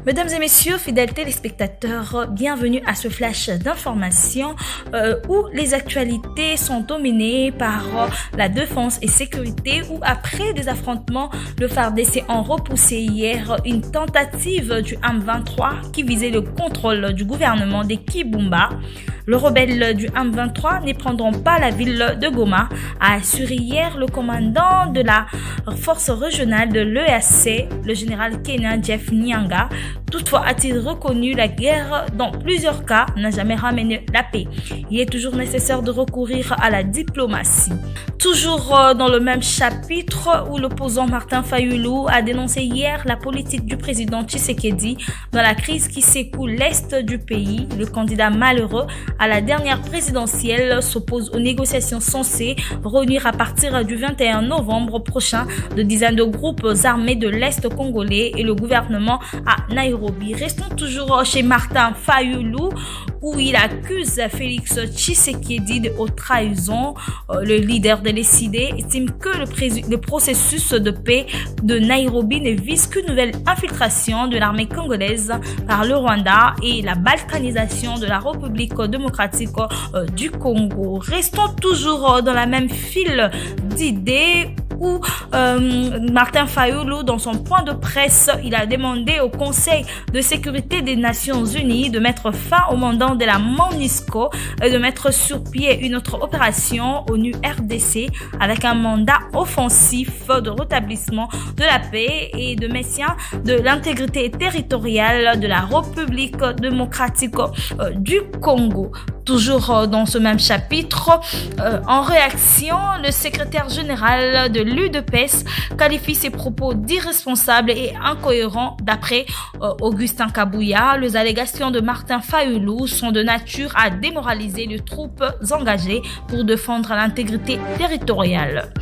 Mesdames et messieurs, fidèles téléspectateurs, bienvenue à ce flash d'information où les actualités sont dominées par la défense et sécurité où après des affrontements, le FARDC a repoussé hier une tentative du M23 qui visait le contrôle du gouvernement des Kibumba. Les rebelles du M23 ne prendront pas la ville de Goma, a assuré hier le commandant de la force régionale de l'EAC, le général Kenya Jeff Nyanga. Toutefois, a-t-il reconnu, la guerre, dans plusieurs cas, n'a jamais ramené la paix. Il est toujours nécessaire de recourir à la diplomatie. Toujours dans le même chapitre où l'opposant Martin Fayulu a dénoncé hier la politique du président Tshisekedi dans la crise qui secoue l'est du pays. Le candidat malheureux à la dernière présidentielle s'oppose aux négociations censées réunir à partir du 21 novembre prochain de dizaines de groupes armés de l'Est congolais et le gouvernement à Nairobi. Restons toujours chez Martin Fayulu où il accuse Félix Tshisekedi de haute trahison. Le leader de l'ECD estime que le processus de paix de Nairobi ne vise qu'une nouvelle infiltration de l'armée congolaise par le Rwanda et la balkanisation de la République démocratique du Congo. Restons toujours dans la même file d'idées où Martin Fayulu, dans son point de presse, il a demandé au Conseil de sécurité des Nations Unies de mettre fin au mandat de la MONUSCO et de mettre sur pied une autre opération ONU-RDC avec un mandat offensif de rétablissement de la paix et de maintien de l'intégrité territoriale de la République démocratique du Congo. Toujours dans ce même chapitre, en réaction, le secrétaire général de l'UDPS qualifie ses propos d'irresponsables et incohérents. D'après Augustin Kabouya, les allégations de Martin Fayulu sont de nature à démoraliser les troupes engagées pour défendre l'intégrité territoriale.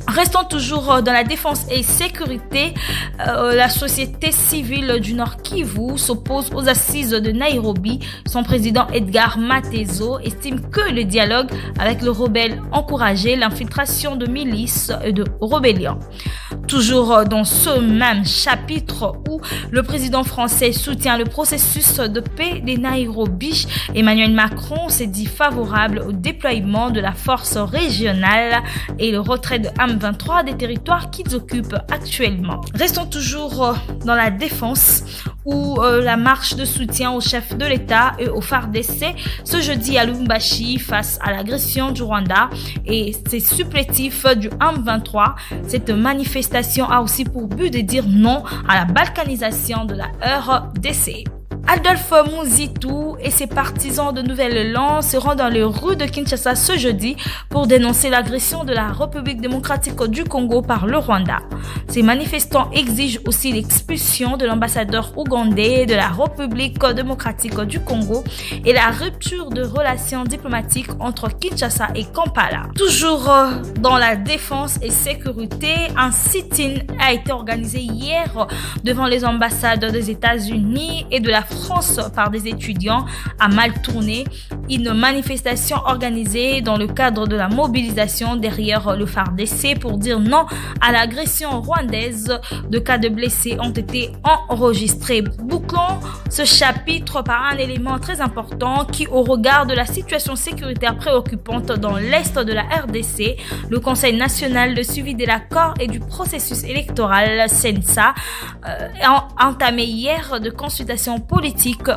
Restons toujours dans la défense et sécurité. La société civile du Nord Kivu s'oppose aux assises de Nairobi. Son président Edgar Matezo estime que le dialogue avec le rebelle encourageait l'infiltration de milices et de rébellions. Toujours dans ce même chapitre où le président français soutient le processus de paix de Nairobi, Emmanuel Macron s'est dit favorable au déploiement de la force régionale et le retrait de M23 des territoires qu'ils occupent actuellement. Restons toujours dans la défense où la marche de soutien au chef de l'État et au FARDC ce jeudi à Lubumbashi face à l'agression du Rwanda et ses supplétifs du M23. Cette manifestation a aussi pour but de dire non à la balkanisation de la RDC. Adolphe Muzitu et ses partisans de Nouvelle-Élan seront dans les rues de Kinshasa ce jeudi pour dénoncer l'agression de la République démocratique du Congo par le Rwanda. Ces manifestants exigent aussi l'expulsion de l'ambassadeur ougandais de la République démocratique du Congo et la rupture de relations diplomatiques entre Kinshasa et Kampala. Toujours dans la défense et sécurité, un sit-in a été organisé hier devant les ambassades des États-Unis et de la France par des étudiants a mal tourné. Une manifestation organisée dans le cadre de la mobilisation derrière le FARDC pour dire non à l'agression rwandaise. De cas de blessés ont été enregistrés. Bouclons ce chapitre par un élément très important qui, au regard de la situation sécuritaire préoccupante dans l'est de la RDC, le Conseil national de suivi de l'accord et du processus électoral CENSA a entamé hier de consultations politiques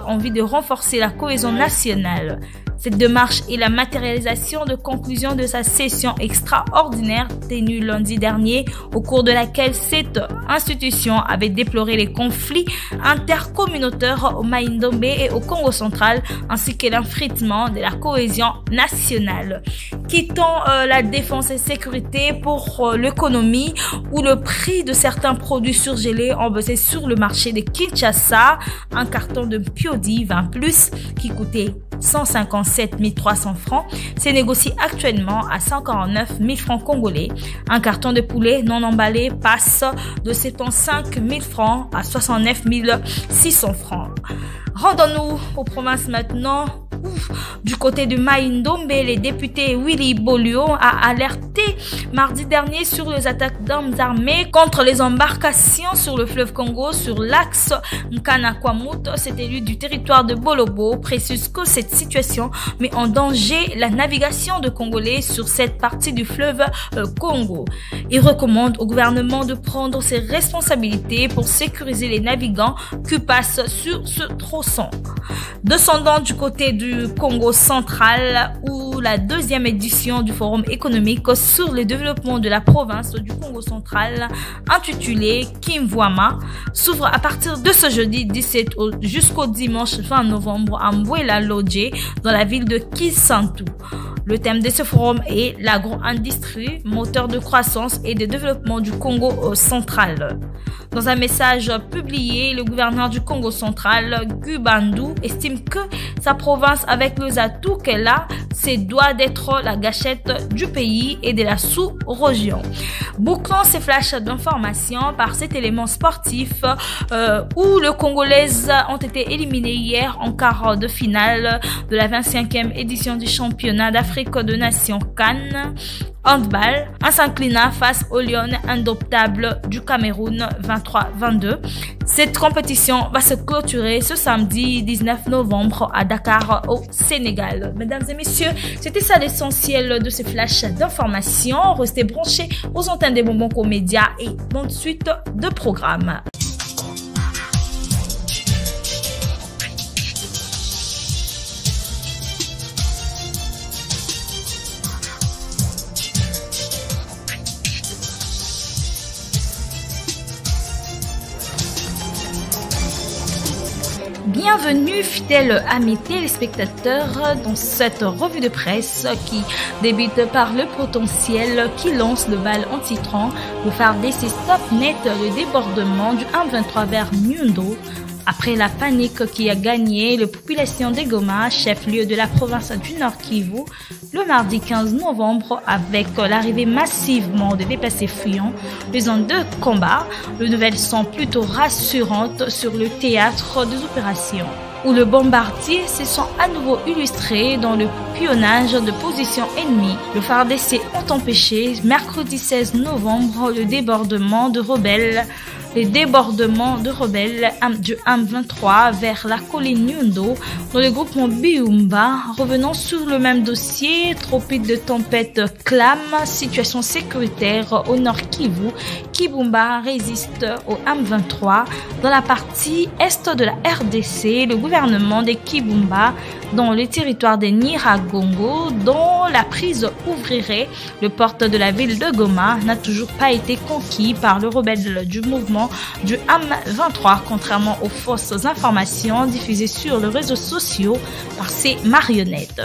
en vue de renforcer la cohésion nationale. Cette démarche est la matérialisation de conclusions de sa session extraordinaire tenue lundi dernier, au cours de laquelle cette institution avait déploré les conflits intercommunautaires au Mai-Ndombe et au Congo central, ainsi que l'effritement de la cohésion nationale. Quittons la défense et sécurité pour l'économie, où le prix de certains produits surgelés ont baissé sur le marché de Kinshasa. Un carton de Piodi 20+, qui coûtait 157 300 francs, s'est négocié actuellement à 149 000 francs congolais. Un carton de poulet non emballé passe de 75 000 francs à 69 600 francs. Rendons-nous aux provinces maintenant, Du côté de Mai-Ndombe, les députés Willy Bolio a alerté mardi dernier sur les attaques d'armes armées contre les embarcations sur le fleuve Congo sur l'axe Nkana-Kwamut. Cet élu du territoire de Bolobo précise que cette situation met en danger la navigation de Congolais sur cette partie du fleuve Congo. Il recommande au gouvernement de prendre ses responsabilités pour sécuriser les navigants qui passent sur ce tronçon. Descendant du côté du Congo central, où la deuxième édition du Forum économique sur le développement de la province du Congo central, intitulé Kimvwama, s'ouvre à partir de ce jeudi 17 jusqu'au dimanche 20 novembre à Mbwela Lodje, dans la ville de Kisantu. Le thème de ce forum est l'agro-industrie, moteur de croissance et de développement du Congo central. Dans un message publié, le gouverneur du Congo central, Gubandu, estime que sa province, avec les atouts qu'elle a, doit d'être la gâchette du pays et de la sous-région. Bouclons ces flashs d'informations par cet élément sportif où les Congolaises ont été éliminées hier en quart de finale de la 25e édition du championnat d'Afrique de Nations CAN handball en s'inclinant face aux Lions indomptables du Cameroun 23-22. Cette compétition va se clôturer ce samedi 19 novembre à Dakar au Sénégal. Mesdames et messieurs, c'était ça l'essentiel de ce flash d'informations. Restez branchés aux antennes des Bonbons Comédia et bonne suite de programme. Bienvenue fidèles amis téléspectateurs dans cette revue de presse qui débute par le potentiel qui lance le bal en titrant le FARDC stop net le débordement du 1-23 vers Nyundo. Après la panique qui a gagné la population de Goma, chef-lieu de la province du Nord Kivu, le mardi 15 novembre, avec l'arrivée massivement de déplacés fuyants, faisant deux combats, les nouvelles sont plutôt rassurantes sur le théâtre des opérations, où le bombardier se sont à nouveau illustrés dans le pionnage de positions ennemies. Le FARDC ont empêché, mercredi 16 novembre, le débordement de rebelles du M23 vers la colline Nyundo dans le groupement Biumba. Revenant sur le même dossier, tropique de tempête clame, situation sécuritaire au nord Kivu. Kibumba résiste au M23. Dans la partie est de la RDC, le gouvernement de Kibumba dans le territoire de Nyiragongo, dont la prise ouvrirait le porte de la ville de Goma, n'a toujours pas été conquis par le rebelle du mouvement du M23, contrairement aux fausses informations diffusées sur les réseaux sociaux par ces marionnettes.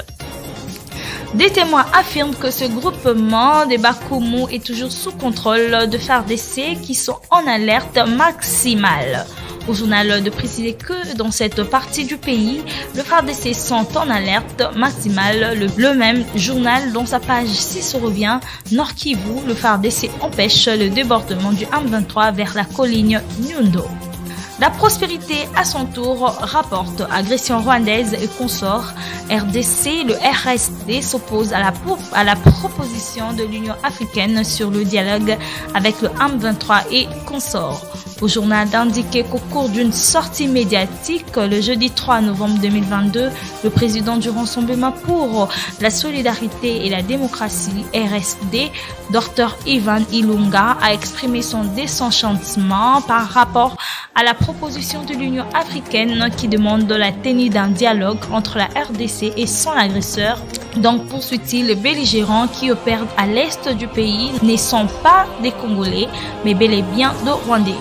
Des témoins affirment que ce groupement des Bakumu est toujours sous contrôle de FARDC qui sont en alerte maximale. Au journal de préciser que dans cette partie du pays, le FARDC sont en alerte maximale. Le même journal, dans sa page 6 revient Nord Kivu, le FARDC empêche le débordement du M23 vers la colline Nyundo. La prospérité, à son tour, rapporte agression rwandaise et consorts. RDC, le RSD s'oppose à la proposition de l'Union africaine sur le dialogue avec le M23 et consorts. Au journal d'indiquer qu'au cours d'une sortie médiatique le jeudi 3 novembre 2022, le président du Rassemblement pour la solidarité et la démocratie RSD, Dr Ivan Ilunga, a exprimé son désenchantement par rapport à la proposition de l'Union africaine qui demande la tenue d'un dialogue entre la RDC et son agresseur. Donc, poursuit-il, les belligérants qui opèrent à l'est du pays ne sont pas des Congolais, mais bel et bien de Rwandais.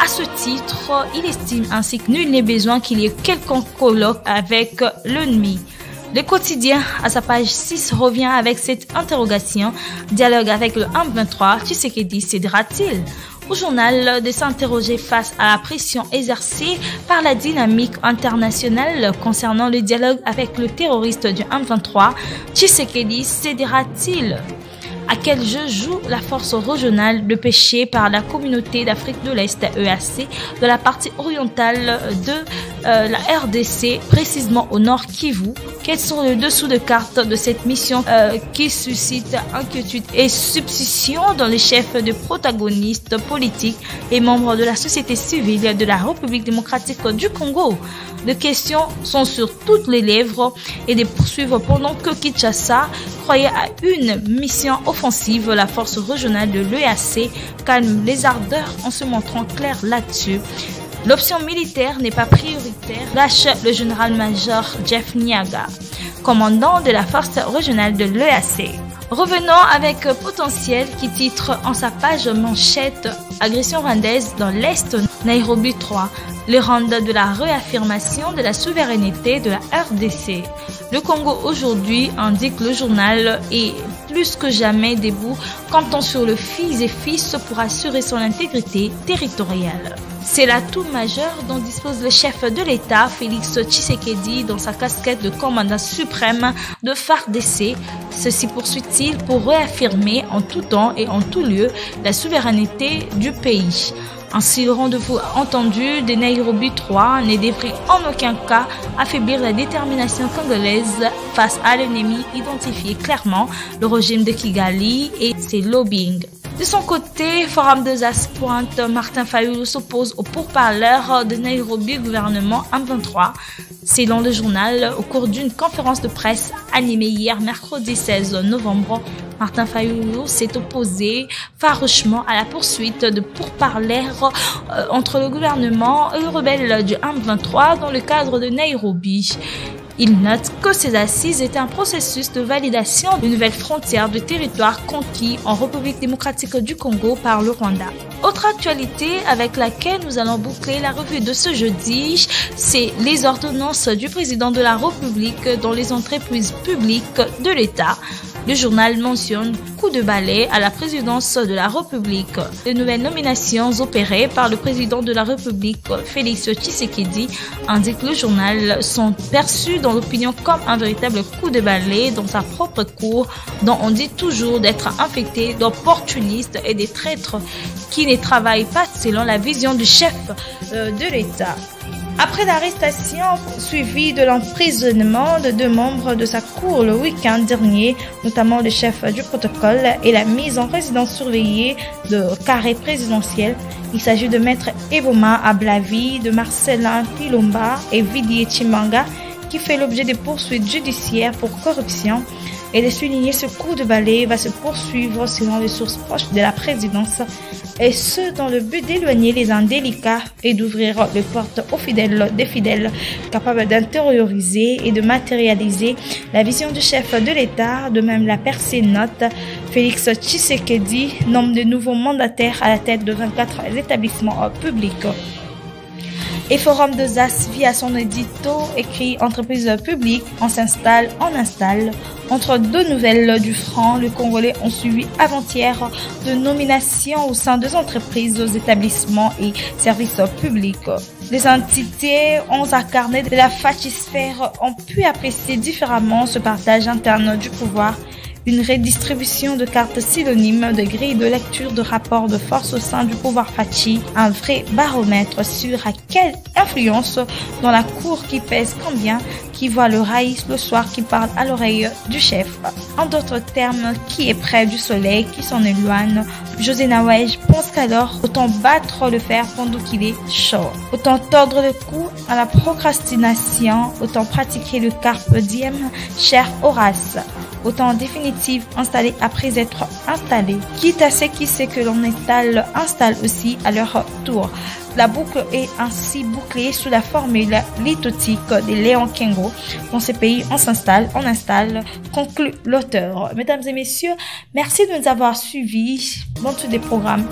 À ce titre, il estime ainsi que nul n'est besoin qu'il y ait quelconque colloque avec l'ennemi. Le quotidien, à sa page 6, revient avec cette interrogation. Dialogue avec le M23, Tshisekedi cédera-t-il ? Au journal de s'interroger face à la pression exercée par la dynamique internationale concernant le dialogue avec le terroriste du M23, Tshisekedi cédera-t-il ? À quel jeu joue la force régionale de pêcher par la communauté d'Afrique de l'Est EAC de la partie orientale de la RDC, précisément au nord Kivu? Quels sont les dessous de cartes de cette mission qui suscite inquiétude et suspicion dans les chefs de protagonistes politiques et membres de la société civile de la République démocratique du Congo? Les questions sont sur toutes les lèvres et des poursuivre pendant que Kinshasa croyait à une mission offensive. La force régionale de l'EAC calme les ardeurs en se montrant clair là-dessus. L'option militaire n'est pas prioritaire, lâche le général-major Jeff Niaga, commandant de la force régionale de l'EAC. Revenons avec Potentiel qui titre en sa page manchette « Agression rwandaise dans l'Est, Nairobi 3 ». Le Rwanda de la réaffirmation de la souveraineté de la RDC. Le Congo aujourd'hui, indique le journal, est plus que jamais debout, comptant sur le fils et fils pour assurer son intégrité territoriale. C'est l'atout majeur dont dispose le chef de l'État, Félix Tshisekedi, dans sa casquette de commandant suprême de FARDC. Ceci poursuit-il pour réaffirmer en tout temps et en tout lieu la souveraineté du pays. Ainsi, le rendez-vous entendu de Nairobi 3 ne devrait en aucun cas affaiblir la détermination congolaise face à l'ennemi identifié clairement, le régime de Kigali et ses lobbying. De son côté, Forum des As pointe, Martin Fayulu s'oppose au pourparlers de Nairobi gouvernement M23. Selon le journal, au cours d'une conférence de presse animée hier mercredi 16 novembre, Martin Fayulu s'est opposé farouchement à la poursuite de pourparlers entre le gouvernement et le rebelle du M23 dans le cadre de Nairobi. Il note que ces assises étaient un processus de validation d'une nouvelle frontière de territoire conquis en République démocratique du Congo par le Rwanda. Autre actualité avec laquelle nous allons boucler la revue de ce jeudi, c'est les ordonnances du président de la République dans les entreprises publiques de l'État. Le journal mentionne coup de balai à la présidence de la République. Les nouvelles nominations opérées par le président de la République, Félix Tshisekedi, indique le journal, sont perçues dans l'opinion comme un véritable coup de balai dans sa propre cour, dont on dit toujours d'être infecté d'opportunistes et des traîtres qui ne travaillent pas selon la vision du chef de l'État. Après l'arrestation suivie de l'emprisonnement de 2 membres de sa cour le week-end dernier, notamment le chef du protocole, et la mise en résidence surveillée de carré présidentiel, il s'agit de Maître Eboma Ablavi, de Marcelin Tilomba et Vidier Chimanga, qui fait l'objet de poursuites judiciaires pour corruption, et de souligner ce coup de balai va se poursuivre selon les sources proches de la présidence, et ce dans le but d'éloigner les indélicats et d'ouvrir les portes aux fidèles des fidèles capables d'intérioriser et de matérialiser la vision du chef de l'État. De même, la percée note Félix Tshisekedi nomme de nouveaux mandataires à la tête de 24 établissements publics. Et Forum des As via son édito écrit entreprise publique, on s'installe, on installe. Entre 2 nouvelles du franc, les Congolais ont suivi avant-hier de nominations au sein des entreprises, aux établissements et services publics. Les entités 11 incarnées de la fachisphère ont pu apprécier différemment ce partage interne du pouvoir. Une redistribution de cartes synonymes, de grilles de lecture, de rapports de force au sein du pouvoir fachi, un vrai baromètre sur à quelle influence dans la cour qui pèse combien, qui voit le raïs le soir, qui parle à l'oreille du chef. En d'autres termes, qui est près du soleil, qui s'en éloigne. José Nawej pense qu'alors, autant battre le fer pendant qu'il est chaud. Autant tordre le cou à la procrastination, autant pratiquer le carpe diem, cher Horace. Autant en définitive installer après être installé. Quitte à ce qui sait que l'on installe aussi à leur tour. La boucle est ainsi bouclée sous la formule lithotique de Léon Kengo. Dans ces pays, on s'installe, on installe, conclut l'auteur. Mesdames et messieurs, merci de nous avoir suivis dans tous les programmes.